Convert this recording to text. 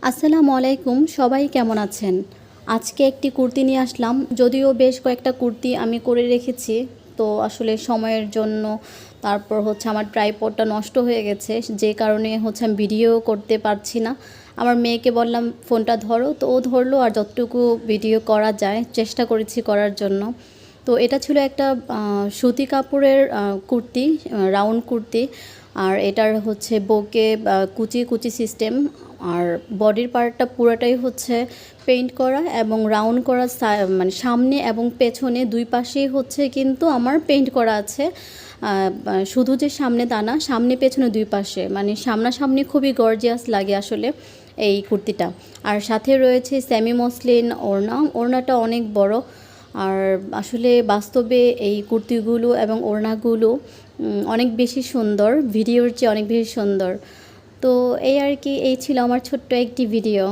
আসসালামু আলাইকুম, সবাই কেমন আছেন? আজকে একটি কুর্তি নিয়ে আসলাম। যদিও বেশ কয়েকটা কুর্তি আমি করে রেখেছি, তো আসলে সময়ের জন্য তারপর আমার ট্রাইপডটা নষ্ট হয়ে গেছে, যে কারণে আমি ভিডিও করতে পারছি না। আমার মেয়েকে বললাম ফোনটা ধরো, তো ও ধরলো, আর যতটুকু ভিডিও করা যায় চেষ্টা করেছি করার জন্য। তো এটা ছিল একটা সুতি কাপড়ের কুর্তি, রাউন্ড কুর্তি। আর এটার বোকে কুচি কুচি সিস্টেম। আর বডির পার্টটা পুরোটাই পেইন্ট করা এবং রাউন্ড করা, মানে সামনে এবং পেছনে দুই পাশেই কিন্তু আমার পেইন্ট করা আছে। শুধু যে সামনে তা না, সামনে পেছনে দুই পাশে, মানে সামনাসামনি খুবই গর্জিয়াস লাগে আসলে এই কুর্তিটা। আর সাথে রয়েছে সেমি মসলিন ওড়নাটা অনেক বড়। আর আসলে বাস্তবে এই কুর্তিগুলো এবং ওড়নাগুলো অনেক বেশি সুন্দর, ভিডিওর চেয়ে অনেক বেশি সুন্দর। তো এই আর কি, এই ছিল আমার ছোট্ট একটি ভিডিও।